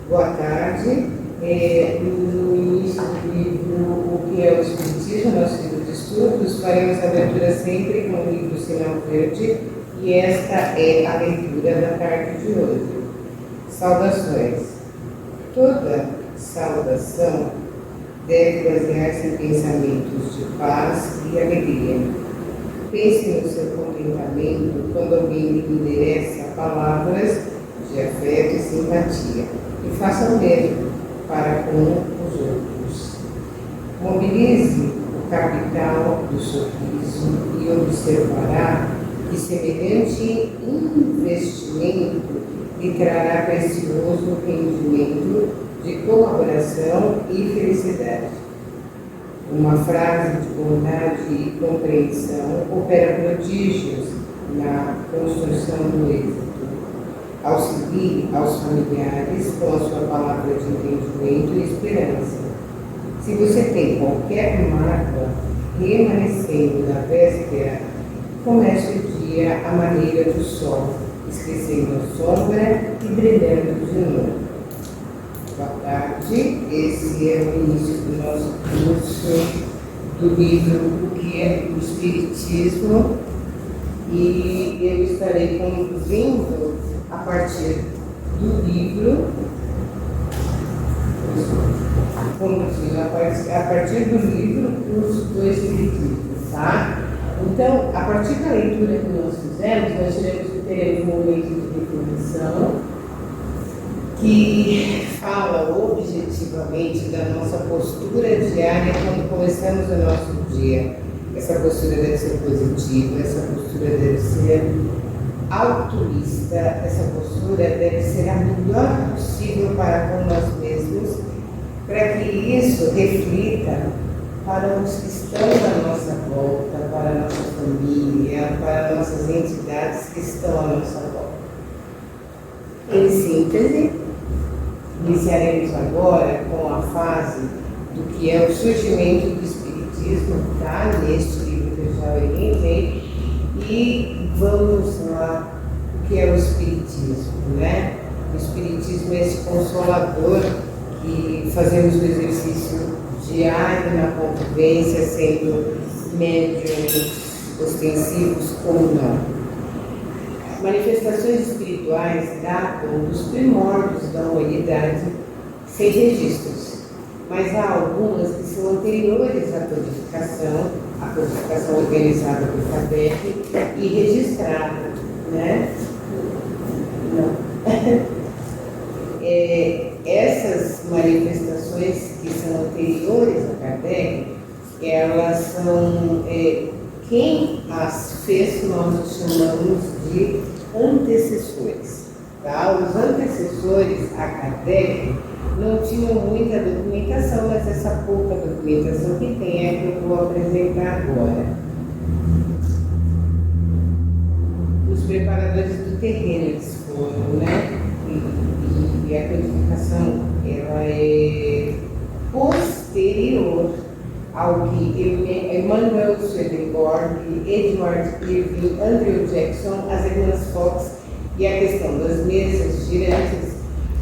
Boa tarde. No início do livro O que é o Espiritismo, nosso livro de estudos, faremos a abertura sempre com o livro Sinal Verde, e esta é a leitura da tarde de hoje. Saudações. Toda saudação deve basear-se em pensamentos de paz e alegria. Pense no seu contentamento quando alguém lhe endereça palavras de afeto e simpatia, e faça o mesmo para com os outros. Mobilize o capital do sorriso e observará que semelhante investimento lhe trará precioso rendimento de colaboração e felicidade. Uma frase de bondade e compreensão opera prodígios na construção do êxito. Auxilie aos familiares com a sua palavra de entendimento e esperança. Se você tem qualquer mágoa remanescendo da véspera, comece o dia à maneira do sol, esquecendo a sombra e brilhando de novo. Boa tarde, esse é o início do nosso curso do livro O que é o Espiritismo, e eu estarei conduzindo a partir do livro, o curso do Espiritismo, tá? Então, a partir da leitura que nós fizemos, nós teremos um momento de reflexão que fala objetivamente da nossa postura diária quando começamos o nosso dia. Essa postura deve ser positiva, essa postura deve ser altruísta, essa postura deve ser a melhor possível para com nós mesmos, para que isso reflita para os que estão à nossa volta, para a nossa família, para nossas entidades que estão à nossa volta. Em síntese, iniciaremos agora com a fase do que é o surgimento do Espiritismo, tá? Neste livro que eu já orientei, e vamos lá, o que é o Espiritismo, né? O Espiritismo é esse consolador que fazemos o exercício diário na convivência, sendo médiuns ostensivos ou não. Manifestações espirituais datam dos primórdios da humanidade sem registros, mas há algumas que são anteriores à codificação organizada por Kardec e registrada, né? Não. Essas manifestações que são anteriores a Kardec, elas são, quem as fez nós chamamos de antecessores. Tá? Os antecessores a Kardec não tinham muita documentação, mas essa pouca documentação que tem é que eu vou apresentar agora. Os preparadores do terreno eles foram, né? E a codificação ela é posterior ao que Emanuel Swedenborg, Edward Irving, Andrew Jackson, as irmãs Fox e a questão das mesas girantes,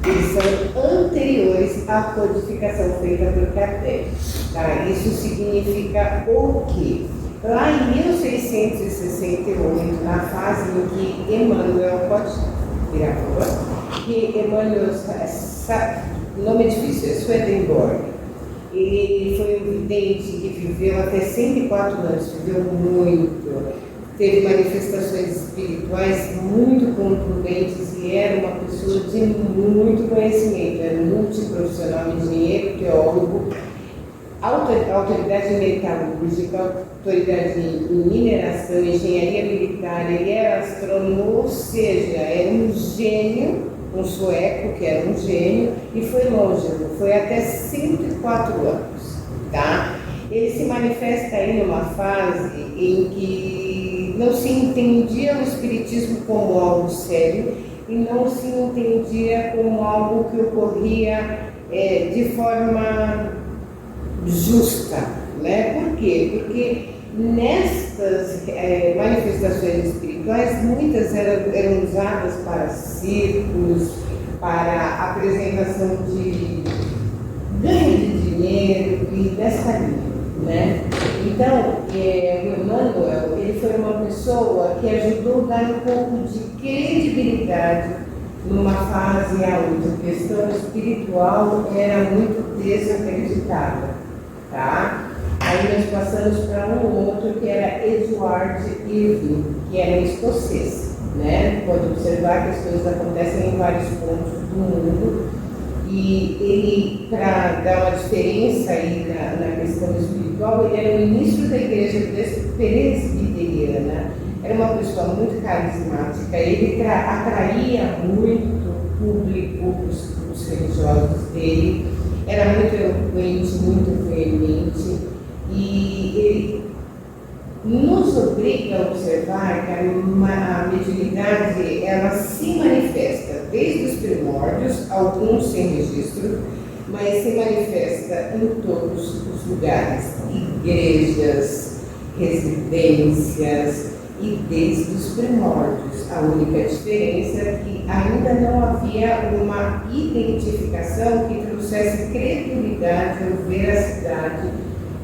eles são anteriores à codificação feita por Kardec. Tá? Isso significa o quê? Lá em 1668, na fase em que Emanuel, pode virar, por favor? Que Emanuel, o nome é difícil, é Swedenborg. Ele foi um vidente que viveu até 104 anos, viveu muito, teve manifestações espirituais muito contundentes e era uma pessoa de muito conhecimento, era multiprofissional, engenheiro, teólogo, autoridade metalúrgica, autoridade em mineração, engenharia militar, ele era astrônomo, ou seja, era um gênio, um sueco que era um gênio, e foi longevo, foi até 104 anos, tá? Ele se manifesta aí numa fase em que não se entendia o espiritismo como algo sério e não se entendia como algo que ocorria de forma justa, né? Por quê? Porque nestas manifestações espirituais, muitas eram usadas para circos, para apresentação de ganho de dinheiro e dessa linha, né? Então, o Emmanuel, ele foi uma pessoa que ajudou a dar um pouco de credibilidade numa fase onde a questão espiritual era muito desacreditada, tá? Aí nós passamos para um outro que era Edward Irving, que era um escocês, né? Pode observar que as coisas acontecem em vários pontos do mundo e ele, para dar uma diferença aí na questão espiritual, ele era o ministro da igreja presbiteriana, era uma pessoa muito carismática, ele atraía muito público, os religiosos dele, era muito eloquente, muito veemente, e ele nos obriga a observar que a mediunidade ela se manifesta desde os primórdios, alguns sem registro, mas se manifesta em todos os lugares, igrejas, residências e desde os primórdios. A única diferença é que ainda não havia uma identificação que trouxesse credibilidade ou veracidade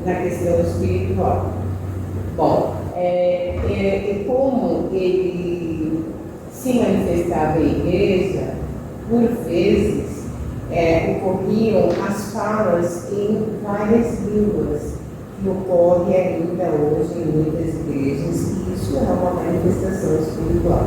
na questão espiritual. Bom, como ele se manifestava em igreja, por vezes ocorriam as falas em várias línguas, que ocorre ainda hoje em muitas igrejas, e isso é uma manifestação espiritual.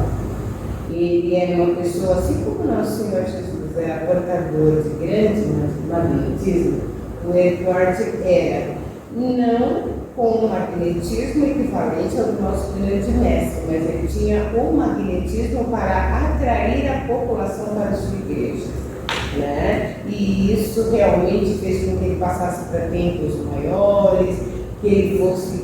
Ele era uma pessoa, assim como nosso Senhor Jesus era portador de grande magnetismo, o Edward era, não com um magnetismo equivalente ao do nosso grande mestre, mas ele tinha um magnetismo para atrair a população para a sua igreja, né? E isso realmente fez com que ele passasse para tempos maiores, que ele fosse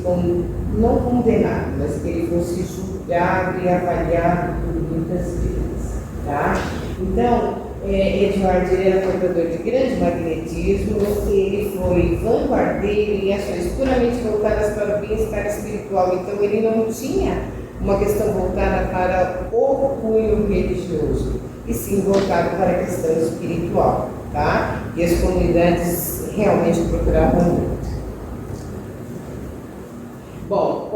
não condenado, mas que ele fosse julgado e avaliado por muitas vezes, tá? Então, Edward era portador de grande magnetismo, ele foi vanguardeiro em ações puramente voltadas para o bem-estar espiritual, então ele não tinha uma questão voltada para o cunho religioso, e sim voltado para a questão espiritual, tá? E as comunidades realmente procuravam muito. Bom,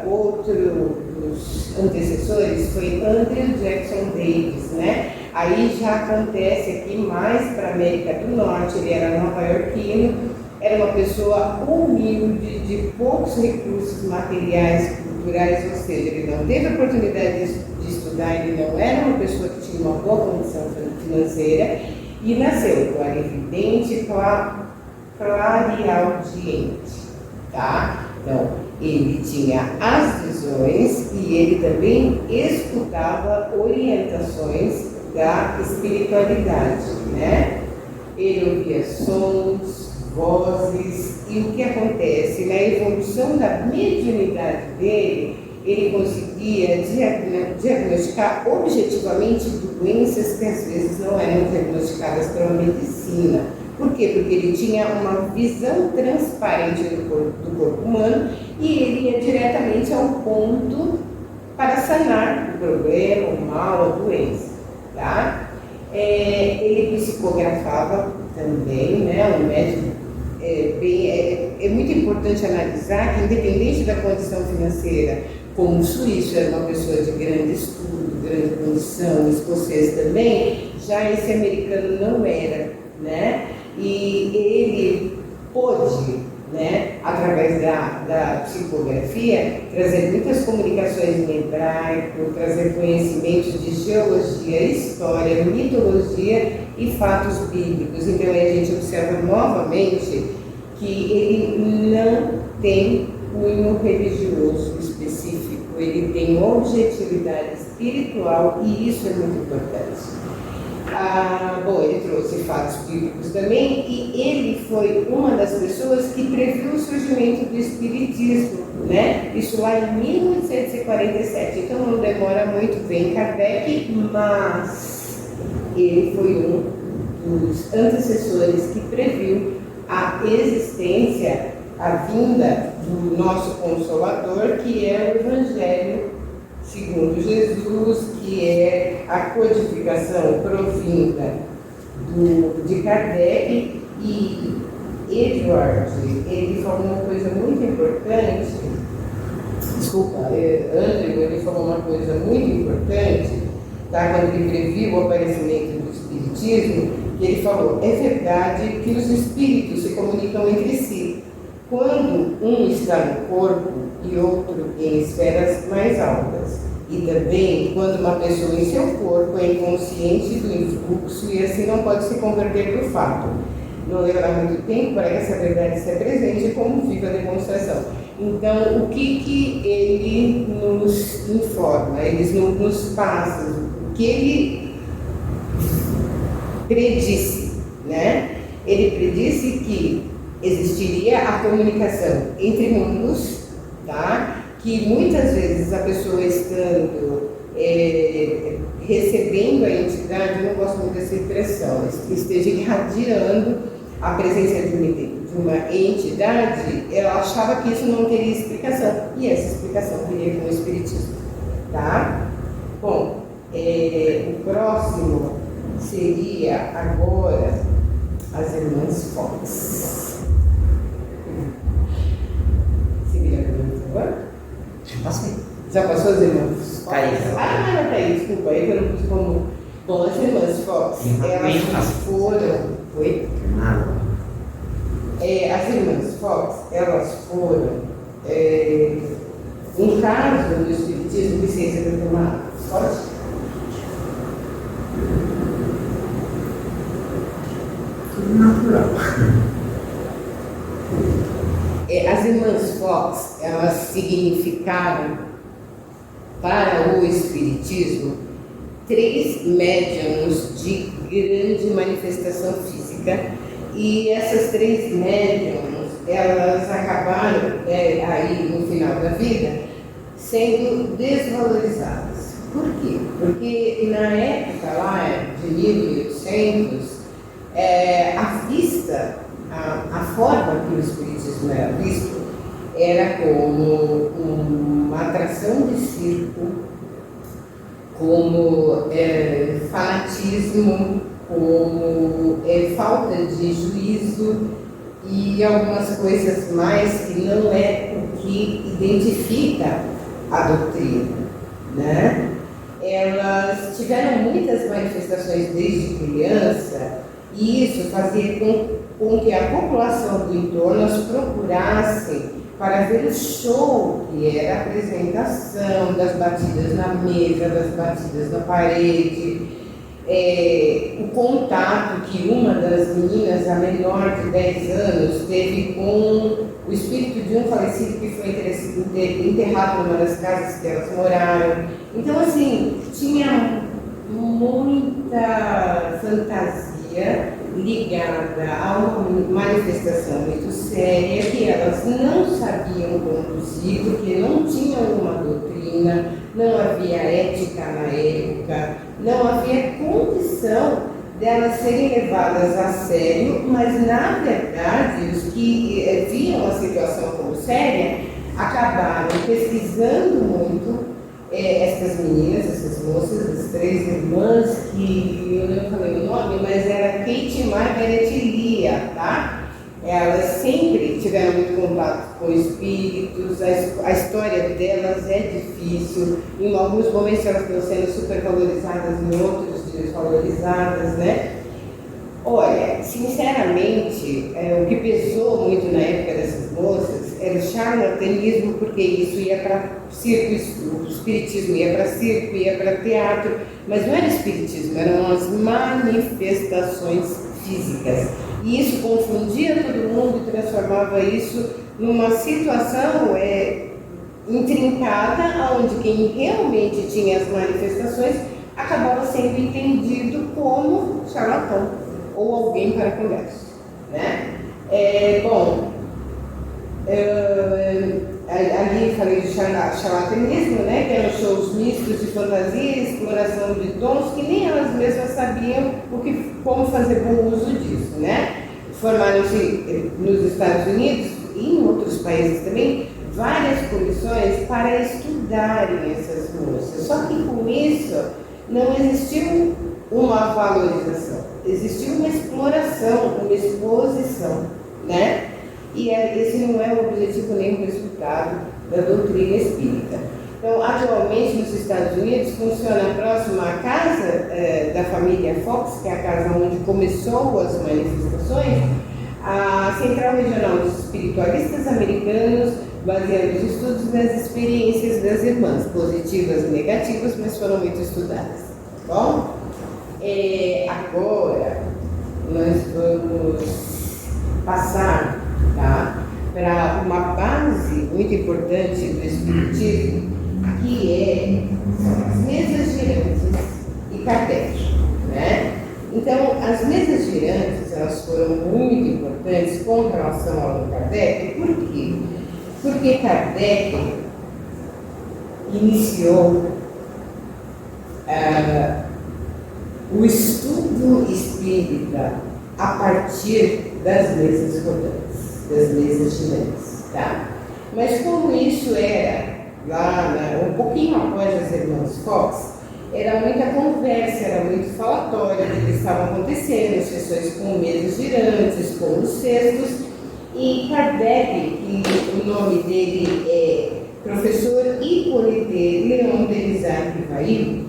outro dos antecessores foi Andrew Jackson Davis, né? Aí já acontece aqui mais para a América do Norte, ele era nova-iorquino, era uma pessoa humilde, de poucos recursos materiais, culturais, ou seja, ele não teve a oportunidade de estudar, ele não era uma pessoa que tinha uma boa condição financeira e nasceu clarividente, clareaudiente, tá? Então, ele tinha as visões e ele também escutava orientações da espiritualidade, né? Ele ouvia sons, vozes, e o que acontece? Na evolução da mediunidade dele, ele conseguia diagnosticar objetivamente doenças que às vezes não eram diagnosticadas pela medicina. Por quê? Porque ele tinha uma visão transparente do corpo humano e ele ia diretamente ao ponto para sanar o problema, o mal, a doença. Tá? Ele psicografava também, né? O médico é muito importante analisar que, independente da condição financeira, como o suíço era uma pessoa de grande estudo, grande condição, o escocês também, já esse americano não era, né? E ele pôde, né, através da psicografia, trazer muitas comunicações em hebraico, trazer conhecimentos de geologia, história, mitologia e fatos bíblicos. Então aí a gente observa novamente que ele não tem cunho religioso específico, ele tem objetividade espiritual e isso é muito importante. Bom, ele trouxe fatos bíblicos também e ele foi uma das pessoas que previu o surgimento do espiritismo, né? Isso lá em 1847, então não demora muito bem Kardec, mas ele foi um dos antecessores que previu a existência, a vinda do nosso Consolador, que é o Evangelho segundo Jesus, que é a codificação provinda de Kardec. E Edward, ele falou uma coisa muito importante, Andrew, ele falou uma coisa muito importante, tá? Quando ele previu o aparecimento do Espiritismo, que ele falou, é verdade que os espíritos se comunicam entre si, quando um está no corpo e outro em esferas mais altas, e também quando uma pessoa em seu corpo é inconsciente do influxo e assim não pode se converter do fato. Não levará muito tempo para que essa verdade seja presente como viva demonstração. Então, o que ele nos informa? Ele nos passa, o que ele predisse, né? Ele predisse que existiria a comunicação entre mundos, tá? Que muitas vezes a pessoa estando recebendo a entidade, eu não gosto muito dessa expressão, esteja irradiando a presença de uma entidade, ela achava que isso não teria explicação, e essa explicação viria com o Espiritismo, tá? Bom, o próximo seria agora as Irmãs Fox. Se vira para mim, por favor. Passei. Já passou as Irmãs Fox? Thaís. Ah, Thaís, desculpa, aí que eu não pus como... Bom, as Irmãs Fox, elas foram... Oi? Nada. As Irmãs Fox, elas foram um caso do Espiritismo, licença para tomar. Pode? Tudo natural. As Irmãs Fox, elas significaram para o Espiritismo 3 médiuns de grande manifestação física, e essas 3 médiuns, elas acabaram, aí no final da vida, sendo desvalorizadas. Por quê? Porque na época lá de 1800, a forma que o Espiritismo era visto era como uma atração de circo, como fanatismo, como falta de juízo e algumas coisas mais que não é o que identifica a doutrina, né? Elas tiveram muitas manifestações desde criança e isso fazia com que a população do entorno as procurassem para ver o show que era a apresentação das batidas na mesa, das batidas na parede, o contato que uma das meninas, a menor de 10 anos, teve com o espírito de um falecido que foi enterrado numa das casas que elas moraram. Então, assim, tinha muita fantasia ligada a uma manifestação muito séria que elas não sabiam conduzir, porque não tinham uma doutrina, não havia ética na época, não havia condição delas serem levadas a sério, mas na verdade os que viam a situação como séria acabaram pesquisando muito essas meninas, essas moças, as 3 irmãs, que eu não falei o nome, mas era Kate, Margaret e Lia, tá? Elas sempre tiveram muito contato com espíritos, a história delas é difícil, em alguns momentos elas estão sendo supervalorizadas, em outros desvalorizadas, né? Olha, sinceramente, o que pesou muito na época dessas moças era o charlatanismo, porque isso ia para circo, o espiritismo ia para circo, ia para teatro, mas não era espiritismo, eram as manifestações físicas. E isso confundia todo mundo e transformava isso numa situação intrincada, onde quem realmente tinha as manifestações acabava sendo entendido como charlatão ou alguém para comércio, né? Ali falei de charlatanismo, né? Que eram shows mistos de fantasia, exploração de dons, que nem elas mesmas sabiam como fazer bom uso disso, né? Formaram-se nos Estados Unidos e em outros países também, várias comissões para estudarem essas moças. Só que com isso não existiu uma valorização, existiu uma exploração, uma exposição, né? E esse não é o objetivo nem o resultado da doutrina espírita. Então, atualmente nos Estados Unidos funciona próximo à casa da família Fox, que é a casa onde começou as manifestações, a Central Regional dos Espiritualistas Americanos, baseando os estudos nas experiências das irmãs, positivas e negativas, mas foram muito estudadas. Bom, agora nós vamos passar, tá, para uma base muito importante do Espiritismo, que são as mesas girantes e Kardec, né? Então, as mesas girantes, elas foram muito importantes com relação ao Allan Kardec. Por quê? Porque Kardec iniciou o estudo espírita a partir das mesas rodantes, das mesas girantes, tá? Mas como isso era lá, um pouquinho após as irmãs Fox, era muita conversa, era muito falatório do que estava acontecendo, as sessões com mesas girantes, com os cestos, e Kardec, que o nome dele é Professor Hippolyte Léon Denis Rivail,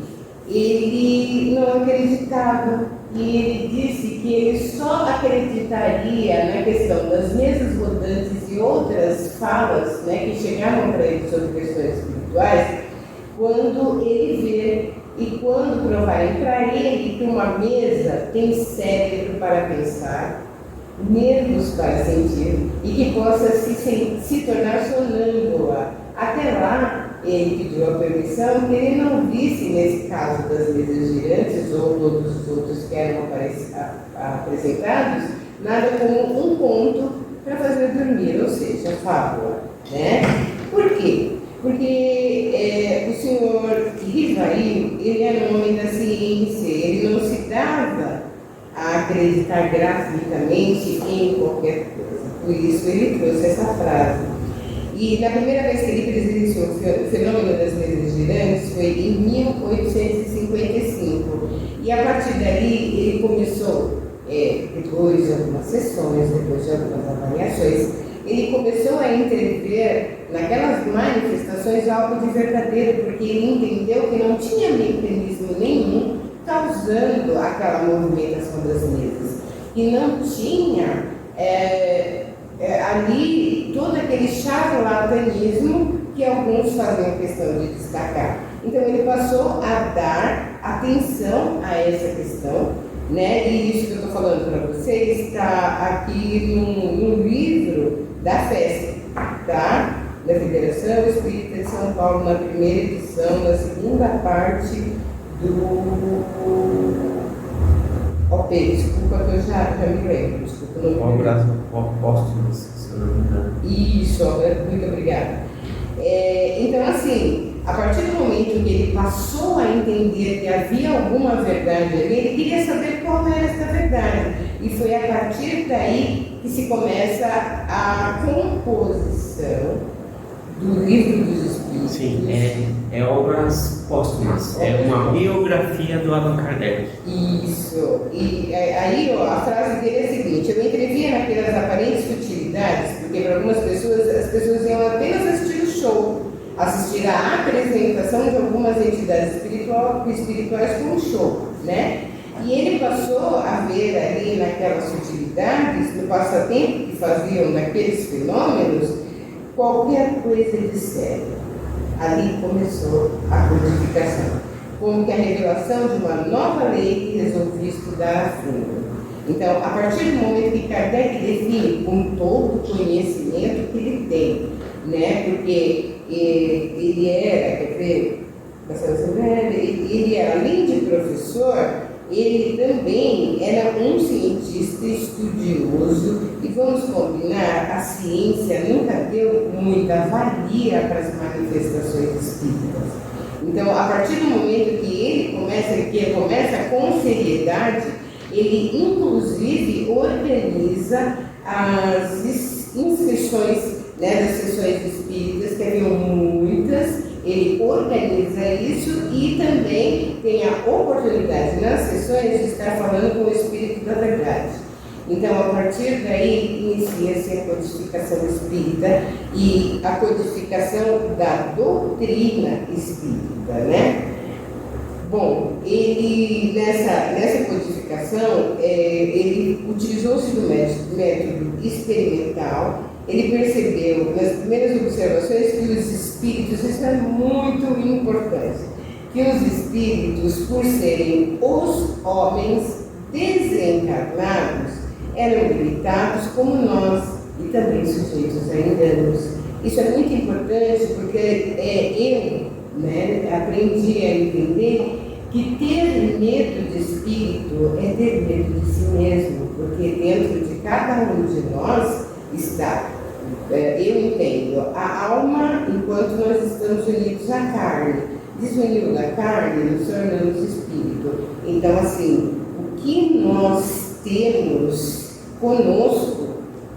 ele não acreditava, e ele disse que ele só acreditaria na questão das mesas rodantes e outras falas, né, que chegavam para ele sobre questões espirituais, quando ele vê e quando provarem para ele que uma mesa tem cérebro para pensar, nervos para sentir e que possa se tornar sonâmbula. Até lá, ele pediu a permissão que ele não visse, nesse caso das mesas girantes ou todos os outros que eram apresentados, nada como um conto para fazer dormir, ou seja, fábula, né? Por quê? Porque o senhor Rivail, ele era um homem da ciência, ele não se dava a acreditar gratuitamente em qualquer coisa. Por isso ele trouxe essa frase. E na primeira vez que ele presenciou o fenômeno das mesas girantes foi em 1855. E a partir dali ele começou, depois de algumas sessões, depois de algumas avaliações, ele começou a entrever naquelas manifestações algo de verdadeiro, porque ele entendeu que não tinha mecanismo nenhum causando aquela movimentação das mesas. E não tinha ali todo aquele charlatanismo que alguns faziam questão de destacar. Então ele passou a dar atenção a essa questão, né? E isso que eu estou falando para vocês está aqui num livro da FESP, tá? Da Federação Espírita de São Paulo, na primeira edição, na segunda parte do... desculpa que eu já me lembro, desculpa o nome. Obras póstumas, se eu não me engano. Isso, muito obrigada. Então, assim, a partir do momento que ele passou a entender que havia alguma verdade ali, ele queria saber qual era essa verdade. E foi a partir daí que se começa a composição do Livro dos Espíritos. Sim, é Obras Póstumas, é uma biografia do Allan Kardec. Isso, e aí a frase dele é a seguinte: eu entrevia naquelas aparentes futilidades, porque para algumas pessoas, as pessoas iam apenas assistir o show, assistir à apresentação de algumas entidades espirituais como show, né? E ele passou a ver ali naquelas futilidades, no passatempo que faziam naqueles fenômenos, qualquer coisa de sério. Ali começou a codificação, como que a revelação de uma nova lei que resolvia estudar a fundo. Então, a partir do momento que Kardec define com todo o conhecimento que ele tem, né? Porque ele era, ele era, além de professor, ele também era um cientista estudioso, e vamos combinar, a ciência nunca deu muita valia para as manifestações espíritas. Então, a partir do momento que ele começa com seriedade, ele inclusive organiza as inscrições né, das sessões espíritas, que haviam muitas, ele organiza isso e também tem a oportunidade nas sessões de estar falando com o Espírito da Verdade. Então, a partir daí, inicia-se a codificação espírita e a codificação da doutrina espírita, né? Bom, ele, nessa codificação, ele utilizou-se do método experimental. Ele percebeu, nas primeiras observações, que os espíritos, isso é muito importante, que os espíritos, por serem os homens desencarnados, eram limitados como nós e também sujeitos a enganos. Isso é muito importante porque eu, né, aprendi a entender que ter medo de espírito é ter medo de si mesmo, porque dentro de cada um de nós está, eu entendo, a alma enquanto nós estamos unidos à carne. Desunido da carne, nos tornamos espírito. Então, assim, o que nós temos conosco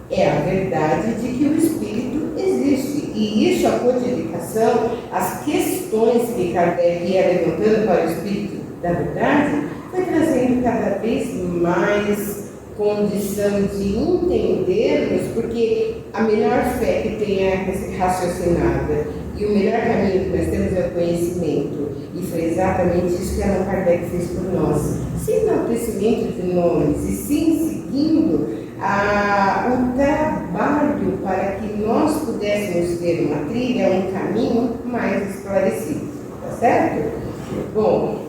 é a verdade de que o espírito existe. E isso, a codificação, as questões que Kardec ia levantando para o espírito da verdade, foi trazendo cada vez mais condição de entendermos, porque a melhor fé que tem é raciocinada e o melhor caminho que nós temos é o conhecimento. E foi exatamente isso que Allan Kardec fez por nós. Sem enaltecimento de nomes e sim seguindo o trabalho para que nós pudéssemos ter uma trilha, um caminho mais esclarecido, tá certo? Bom,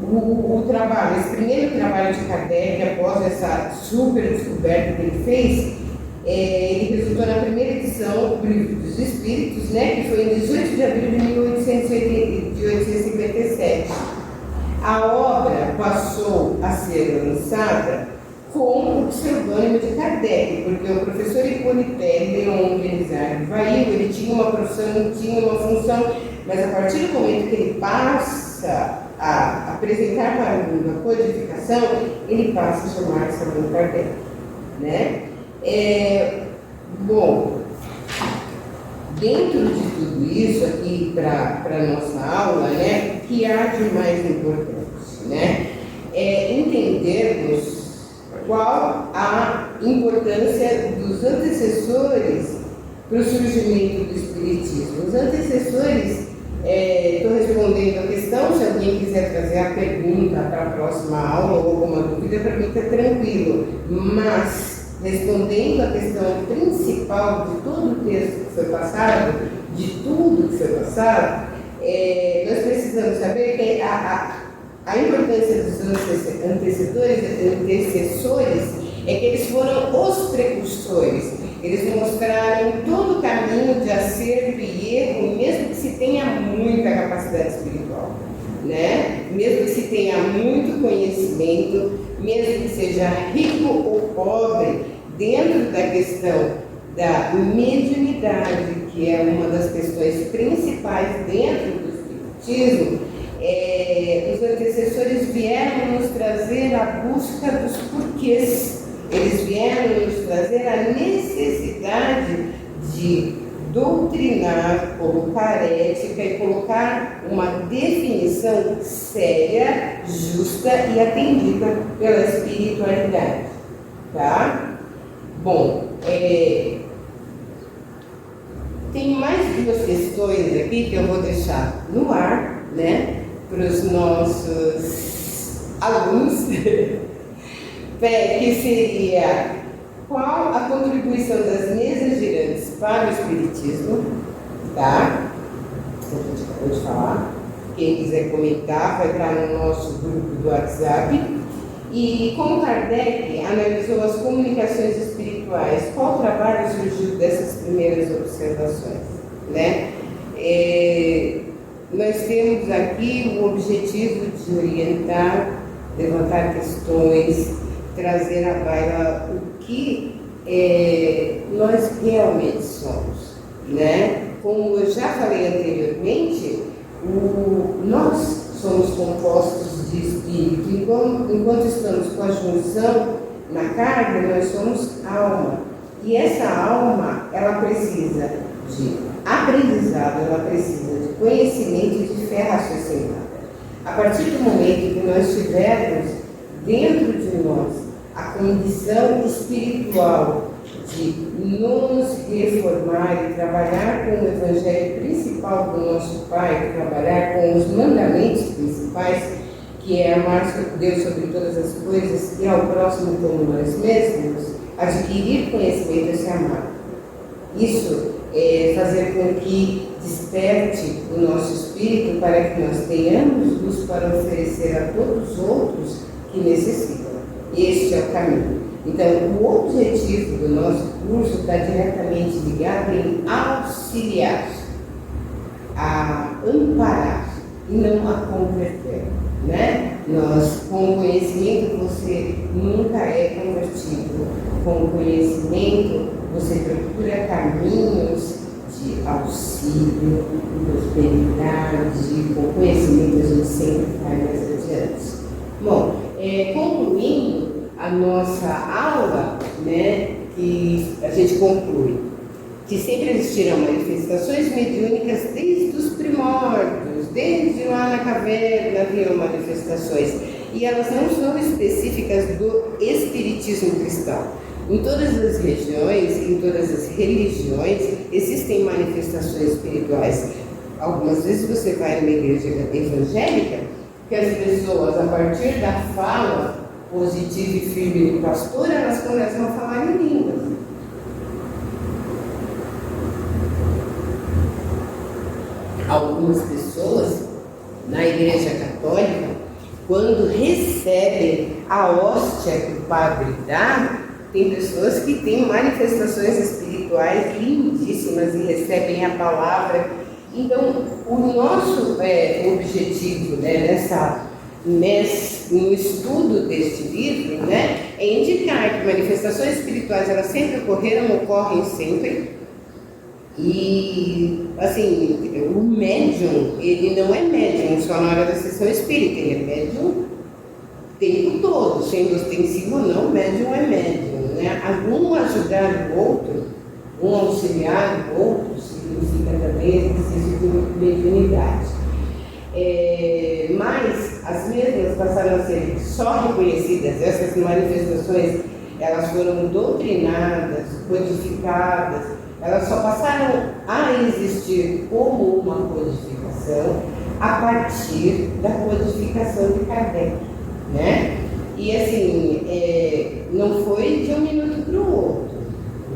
o trabalho, esse primeiro trabalho de Kardec, após essa super descoberta que ele fez, ele resultou na primeira edição do Livro dos Espíritos, né, que foi em 18 de abril de 1857. A obra passou a ser lançada com o pseudônimo de Kardec, porque o professor Hipólito Leon Benizar Vail, ele tinha uma profissão, tinha uma função, mas a partir do momento que ele passa a apresentar para o mundo a codificação, ele passa a chamar-se Allan Kardec, né? Bom, dentro de tudo isso aqui para a nossa aula, né, o que há de mais importante, né, é entendermos qual a importância dos antecessores para o surgimento do Espiritismo. Os antecessores, estou respondendo a questão, se alguém quiser trazer a pergunta para a próxima aula ou alguma dúvida, para mim está tranquilo, mas respondendo a questão principal de todo o texto que foi passado, de tudo que foi passado, nós precisamos saber que a importância dos antecessores é que eles foram os precursores. Eles mostraram todo o caminho de acerto e erro, mesmo que se tenha muita capacidade espiritual, né? Mesmo que se tenha muito conhecimento, mesmo que seja rico ou pobre, dentro da questão da mediunidade, que é uma das questões principais dentro do Espiritismo, os antecessores vieram nos trazer a busca dos porquês. Eles vieram nos trazer a necessidade de doutrinar, colocar ética e colocar uma definição séria, justa e atendida pela espiritualidade, tá? Bom, tem mais duas questões aqui que eu vou deixar no ar, né, para os nossos alunos, que seria: qual a contribuição das mesas girantes para o Espiritismo, tá? A gente acabou de falar. Quem quiser comentar, vai entrar no nosso grupo do WhatsApp. E como Kardec analisou as comunicações espirituais, qual trabalho surgiu dessas primeiras observações, né? Nós temos aqui o objetivo de orientar, levantar questões, trazer à baila o que nós realmente somos, né? Como eu já falei anteriormente, nós somos compostos de espírito. Enquanto estamos com a junção na carne, nós somos alma. E essa alma, ela precisa de aprendizado, ela precisa de conhecimento e de fé raciocinada. A partir do momento que nós tivermos dentro de nós a condição espiritual de nos reformar e trabalhar com o evangelho principal do nosso Pai, trabalhar com os mandamentos principais, que é amar Deus sobre todas as coisas e ao próximo como nós mesmos, adquirir conhecimento é se amar. Isso é fazer com que desperte o nosso espírito para que nós tenhamos luz para oferecer a todos os outros que necessitam. Este é o caminho. Então, o objetivo do nosso curso está diretamente ligado em auxiliar, a amparar e não a converter, né? Com o conhecimento, você nunca é convertido. Com o conhecimento, você procura caminhos de auxílio, de prosperidade. Com conhecimento, a gente sempre vai mais adiante. Bom, concluindo a nossa aula, né, que a gente conclui que sempre existiram manifestações mediúnicas desde os primórdios, desde lá na caverna haviam manifestações, e elas não são específicas do espiritismo cristão. Em todas as regiões, em todas as religiões, existem manifestações espirituais. Algumas vezes você vai numa igreja evangélica, que as pessoas, a partir da fala positiva e firme do pastor, elas começam a falar em línguas. Algumas pessoas na Igreja Católica, quando recebem a hóstia que o padre dá, tem pessoas que têm manifestações espirituais lindíssimas e recebem a palavra. Então, o nosso objetivo, né, no estudo deste livro, né, é indicar que manifestações espirituais elas sempre ocorreram, ocorrem sempre. E, assim, o médium, ele não é médium só na hora da sessão espírita, ele é médium o tempo todo, sendo ostensivo ou não, médium é médium, né? Um ajudar o outro, um auxiliar o outro, significa também exercício de mediunidade. Mas as mesmas passaram a ser só reconhecidas, essas manifestações, elas foram doutrinadas, codificadas, elas só passaram a existir como uma codificação a partir da codificação de Kardec, né? E assim, não foi de um minuto para o outro,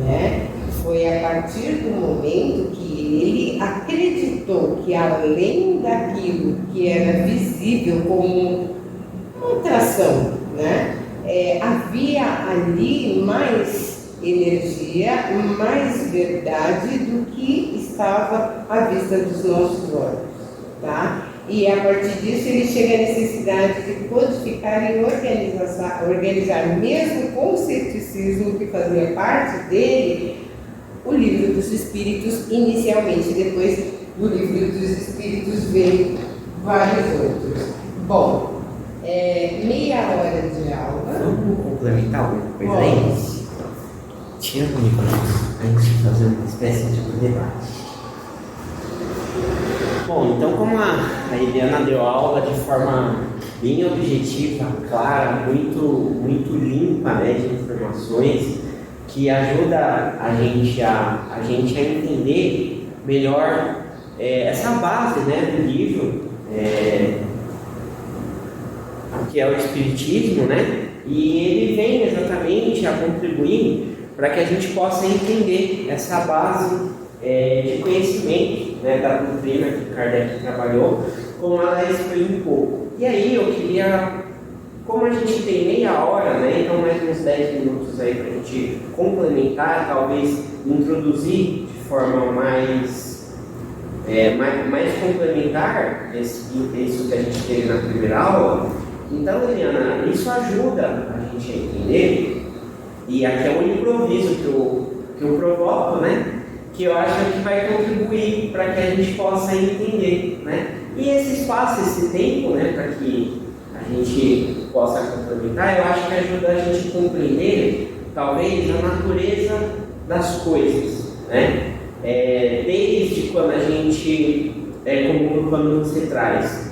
né? Foi a partir do momento que ele acreditou que além daquilo que era visível como uma tração, né? Havia ali mais energia, mais verdade do que estava à vista dos nossos olhos, tá? E a partir disso ele chega à necessidade de codificar e organizar mesmo com o ceticismo que fazia parte dele, o Livro dos Espíritos inicialmente. Depois do Livro dos Espíritos veio vários outros. Bom, meia hora de aula. Vamos complementar alguma coisa aí? Tira comigo a gente fazer uma espécie de debate. Bom, então como a Eliana deu aula de forma bem objetiva, clara, muito limpa, né, de informações, que ajuda a gente a entender melhor essa base, né, do livro, que é o Espiritismo, né, e ele vem exatamente a contribuir para que a gente possa entender essa base de conhecimento, né, da doutrina que Kardec trabalhou, como ela explicou. E aí eu queria, como a gente tem meia hora, né, então mais uns 10 minutos aí para a gente complementar, talvez introduzir de forma mais complementar isso que a gente teve na primeira aula. Então, Eliana, isso ajuda a gente a entender. E aqui é um improviso que eu provoco, né? Que eu acho que vai contribuir para que a gente possa entender, né? E esse espaço, esse tempo, né? Para que a gente possa complementar, eu acho que ajuda a gente a compreender, talvez, a natureza das coisas, né? Desde quando a gente, como quando você traz,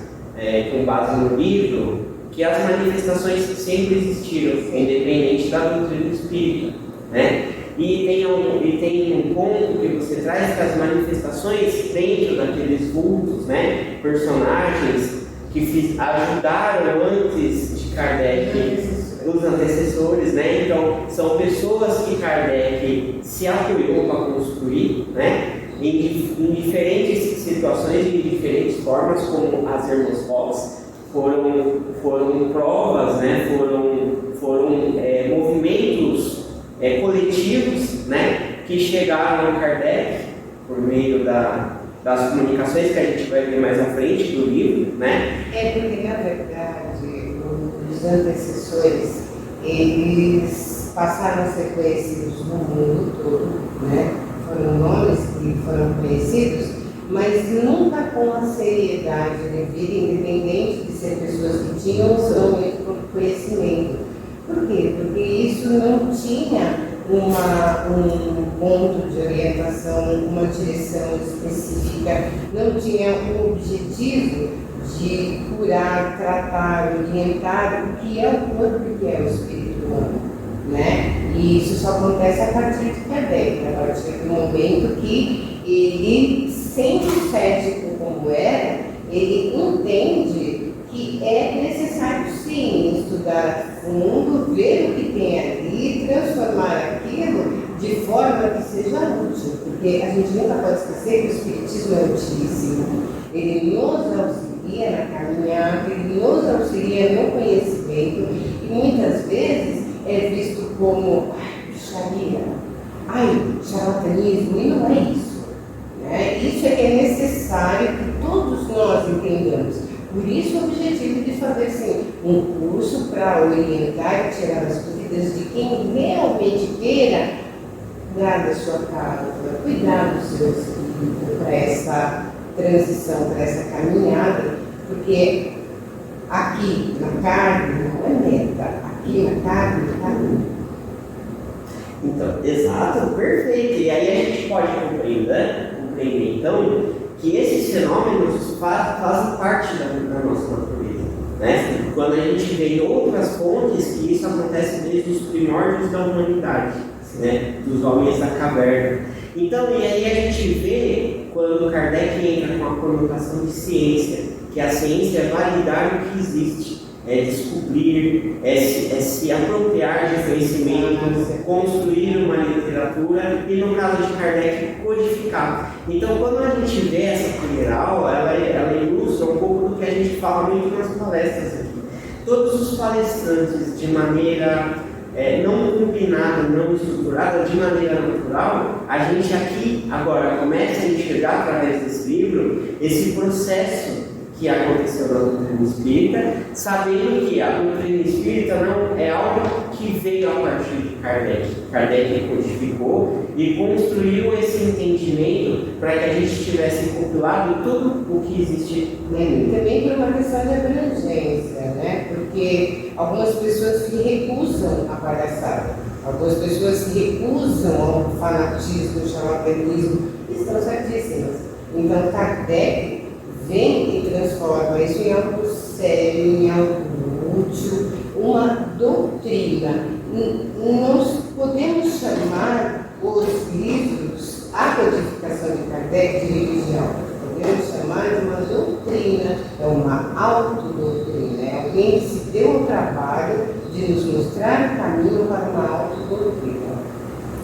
com base no livro, que as manifestações sempre existiram, independente da doutrina espírita, né? E tem um ponto que você traz que as manifestações dentro daqueles vultos, né, personagens que ajudaram antes de Kardec, os antecessores, né? Então são pessoas que Kardec se apoiou para construir, né? Em diferentes situações e de diferentes formas, como as irmãs Fox foram provas, né? Foram movimentos coletivos, né, que chegaram a Kardec por meio das comunicações que a gente vai ver mais à frente do livro, né? Porque na verdade os antecessores eles passaram a ser conhecidos no mundo todo, né? Foram nomes que foram conhecidos, mas nunca com a seriedade devida, independente de ser pessoas que tinham ou não muito conhecimento. Por quê? Porque isso não tinha um ponto de orientação, uma direção específica, não tinha o objetivo de curar, tratar, orientar o que é o corpo e o que é o espírito humano, né? E isso só acontece a partir de Kardec, a partir do momento que ele, sendo cético como era, ele entende que é necessário sim estudar a fundo, ver o que tem ali, transformar aquilo de forma que seja útil, porque a gente nunca pode esquecer que o Espiritismo é utilíssimo. Ele nos auxilia na caminhada, ele nos auxilia no conhecimento e muitas vezes é visto como bruxaria, charlatanismo, e não é isso, né? Isso é que é necessário que todos nós entendamos. Por isso o objetivo de fazer sim, um curso para orientar e tirar as dúvidas de quem realmente queira cuidar da sua casa, cuidar do seu espírito para essa transição, para essa caminhada, porque aqui na carne não é meta, aqui na carne é caminho. Então, exato, perfeito. E aí a gente pode compreender então, que esses fenômenos fazem parte da nossa natureza, né? Quando a gente vê em outras fontes que isso acontece desde os primórdios da humanidade, né? Dos homens da caverna. Então, e aí a gente vê quando Kardec entra com a conotação de ciência, que a ciência é validar o que existe, é descobrir, é se apropriar de conhecimento, construir uma literatura e, no caso de Kardec, codificar. Então, quando a gente vê essa primeira aula, ela ilustra um pouco do que a gente fala muito nas palestras aqui. Todos os palestrantes, de maneira não combinada, não estruturada, de maneira natural, a gente aqui agora começa a enxergar através desse livro esse processo que aconteceu na doutrina espírita, sabendo que a doutrina espírita não é algo que veio a partir de Kardec. Kardec codificou e construiu esse entendimento para que a gente tivesse compilado tudo o que existe no mundo. E também por uma questão de abrangência, né? Porque algumas pessoas se recusam à palhaçada, algumas pessoas se recusam ao fanatismo, ao charlatanismo, estão certíssimas. Então Kardec vem e transforma isso em algo sério, em algo útil, uma doutrina. Nós podemos chamar os livros, a codificação de Kardec, de religião, podemos chamar de uma doutrina, é uma autodoutrina, é alguém que se deu o trabalho de nos mostrar o caminho para uma autodoutrina.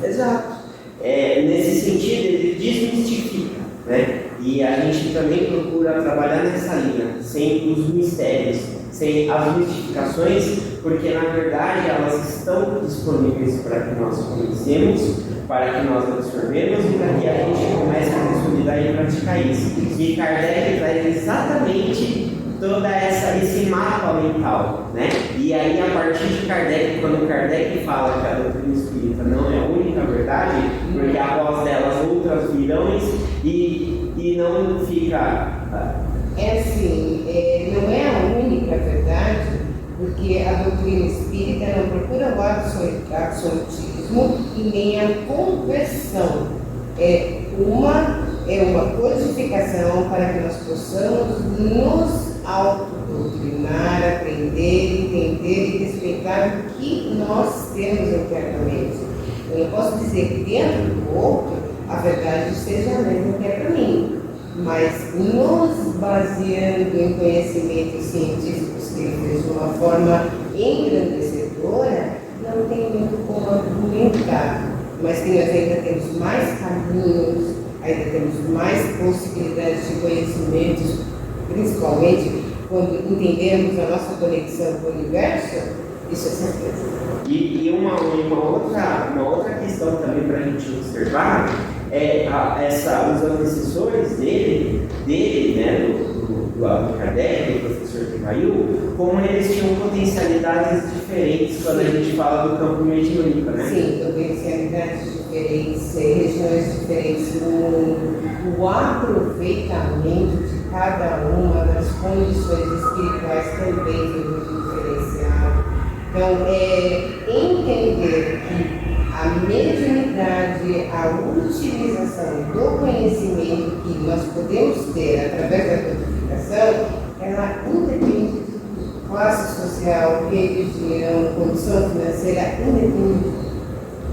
Exato. Nesse sentido, ele desmistifica, né? E a gente também procura trabalhar nessa linha, sem os mistérios, sem as mistificações, porque na verdade elas estão disponíveis para que nós conhecemos, para que nós absorvemos e para que a gente comece a consolidar e praticar isso. E Kardec traz exatamente todo esse mapa mental, né? E aí, a partir de Kardec, quando Kardec fala que a doutrina espírita não é a única verdade, porque após delas outras virão e não fica... não é a única verdade, porque a doutrina espírita não procura o absolutismo e nem a conversão. É uma codificação para que nós possamos nos autodoutrinar, aprender, entender e respeitar o que nós temos internamente. Eu não posso dizer que dentro do outro a verdade seja a mesma que é para mim, mas nos baseando em conhecimentos científicos que ele fez de uma forma engrandecedora, não tem muito como argumentar, mas que nós ainda temos mais caminhos, ainda temos mais possibilidades de conhecimentos, principalmente quando entendemos a nossa conexão com o universo, isso é certeza. E uma outra questão também para a gente observar é os antecessores dele, né, do Allan Kardec, do professor Kevail, como eles tinham potencialidades diferentes quando a gente fala do campo mediúnico, né? Sim, potencialidades diferentes, regiões diferentes, o aproveitamento de cada uma das condições espirituais também foi muito diferenciado. Então, entender que a mediunidade, a utilização do conhecimento que nós podemos ter através da codificação, ela independe de classe social, religião, condição financeira, independe.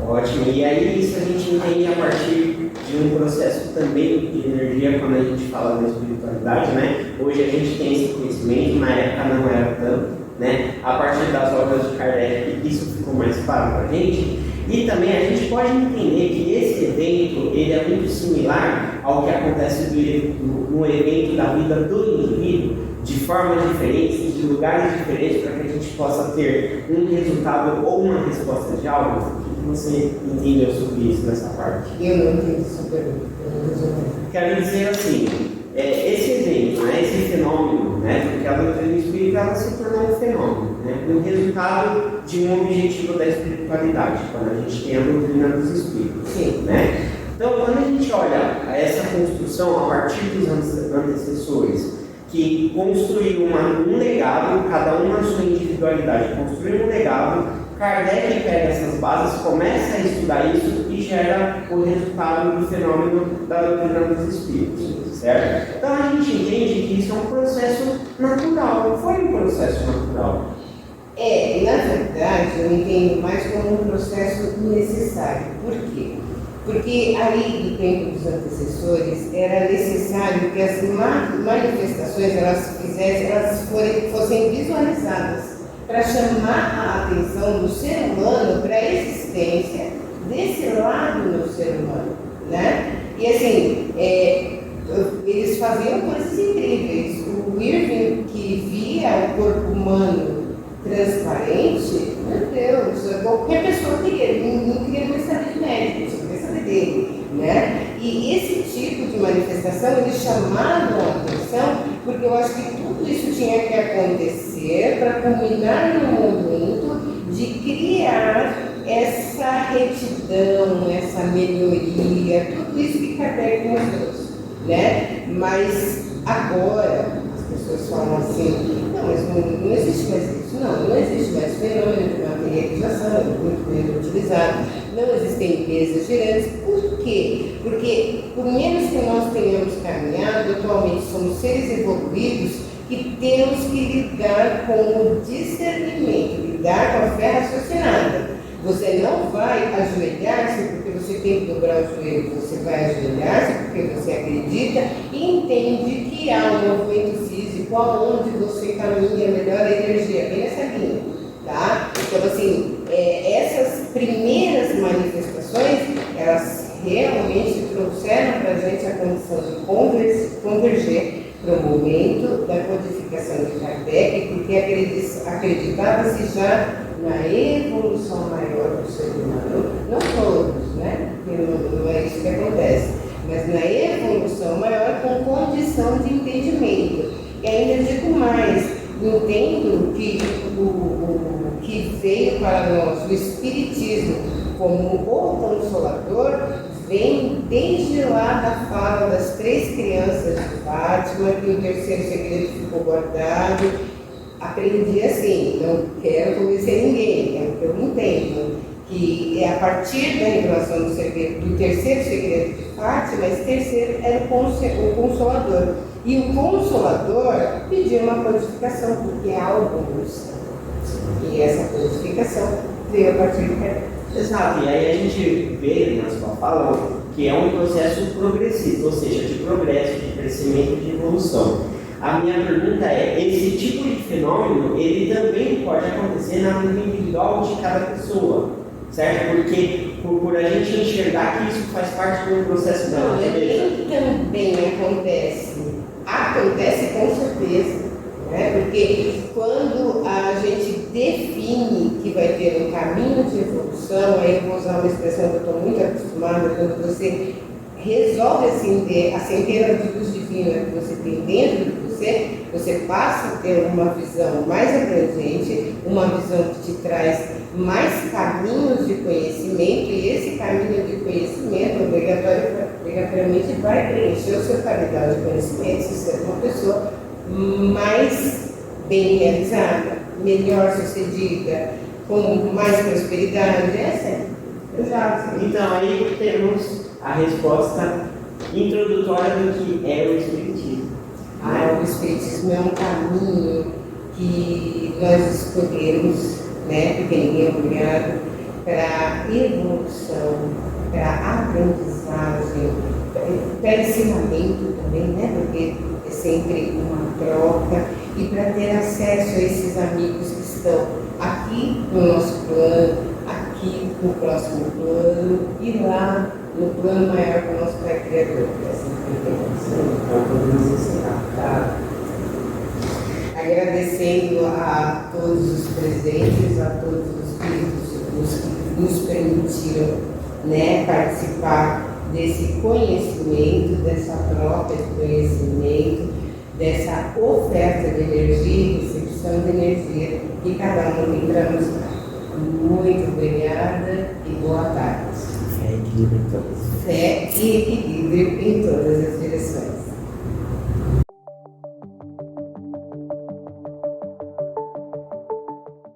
Ótimo, e aí isso a gente entende a partir de um processo também de energia quando a gente fala da espiritualidade, né? Hoje a gente tem esse conhecimento, na época não era tanto, né? A partir das obras de Kardec isso ficou mais claro para a gente. E também a gente pode entender que esse evento ele é muito similar ao que acontece no evento da vida do indivíduo, de formas diferentes, de lugares diferentes, para que a gente possa ter um resultado ou uma resposta de algo. O que você entendeu sobre isso nessa parte? Eu não entendi essa pergunta. Quero dizer assim, esse evento, né, esse fenômeno, né, porque a doutrina espírita ela se tornou um fenômeno, né, um resultado de um objetivo da espiritualidade, quando a gente tem a doutrina dos espíritos. Sim. Né? Então, quando a gente olha essa construção a partir dos antecessores, que construíram um legado, cada um na sua individualidade, construíram um legado, Kardec pega essas bases, começa a estudar isso e gera o resultado do fenômeno da doutrina dos espíritos, certo? Então a gente entende que isso é um processo natural, foi um processo natural. Na verdade, eu entendo mais como um processo necessário. Por quê? Porque ali do tempo dos antecessores era necessário que as manifestações elas fossem visualizadas para chamar a atenção do ser humano para a existência desse lado no ser humano, né? E assim, eles faziam coisas incríveis. O Irving, que via o corpo humano transparente, meu Deus, qualquer pessoa queria, ele não queria mais saber de médico, só queria saber dele, né? E esse tipo de manifestação, eles chamaram a atenção, porque eu acho que tudo isso tinha que acontecer para culminar num momento de criar essa retidão, essa melhoria, tudo isso que Kardec nos trouxe, né? Mas agora as pessoas falam assim, não, mas não existe mais isso, não existe mais fenômeno de materialização, é muito menos utilizado, não existem empresas girantes. Por quê? Porque por menos que nós tenhamos caminhado, atualmente somos seres evoluídos que temos que lidar com o discernimento, lidar com a fé raciocinada. Você não vai ajoelhar-se porque você tem que dobrar o joelho, você vai ajoelhar-se porque você acredita e entende que há um movimento físico aonde você caminha melhor a energia, bem nessa linha, tá? Então, assim, essas primeiras manifestações, elas realmente trouxeram para a gente a condição de converger para o momento da codificação de Kardec, porque acreditava-se já na evolução maior do ser humano, não todos, né? Porque não é isso que acontece, mas na evolução maior com condição de entendimento. E ainda digo mais, entendo que o que veio para nós, o Espiritismo, como o Consolador, vem desde lá da fala das 3 crianças de Fátima, que o terceiro segredo ficou guardado. Aprendi assim, não quero convencer ninguém, é o que eu entendo. que é a partir da revelação do terceiro segredo de Fátima, esse terceiro era o Consolador. E o Consolador pediu uma codificação, porque é algo evolução. E essa codificação veio a partir de Kardec. Exato, e aí a gente vê na sua fala que é um processo progressivo, ou seja, de progresso, de crescimento, de evolução. A minha pergunta é, esse tipo de fenômeno, ele também pode acontecer na vida individual de cada pessoa, certo? Porque por a gente enxergar que isso faz parte do processo da Não, natureza. ele também acontece. Acontece com certeza. Né? Porque quando a gente define que vai ter um caminho de evolução, aí eu vou usar uma expressão que eu estou muito acostumada, quando você resolve acender a centelha de luz divina que você tem dentro de você, você passa a ter uma visão mais abrangente, uma visão que te traz mais caminhos de conhecimento, e esse caminho de conhecimento obrigatoriamente vai preencher o seu capital de conhecimento, se ser uma pessoa mais bem realizada, melhor sucedida, com mais prosperidade. Exato. Então aí temos a resposta introdutória do que é o Espiritismo. O Espiritismo é um caminho que nós escolhemos, né, que ninguém é obrigado, para evolução, para aprendizagem, para ensinamento também, né, porque é sempre uma troca, e para ter acesso a esses amigos que estão aqui no nosso plano, aqui no próximo plano, e lá no plano maior com o nosso Pai Criador. Agradecendo a todos os presentes, a todos os espíritos de luz que nos permitiram, né, participar desse conhecimento, dessa troca de conhecimento, dessa oferta de energia e recepção de energia que cada um tem para nos dar. Muito obrigada e boa tarde. Fé e equilíbrio em todas. Fé e equilíbrio em todas as direções.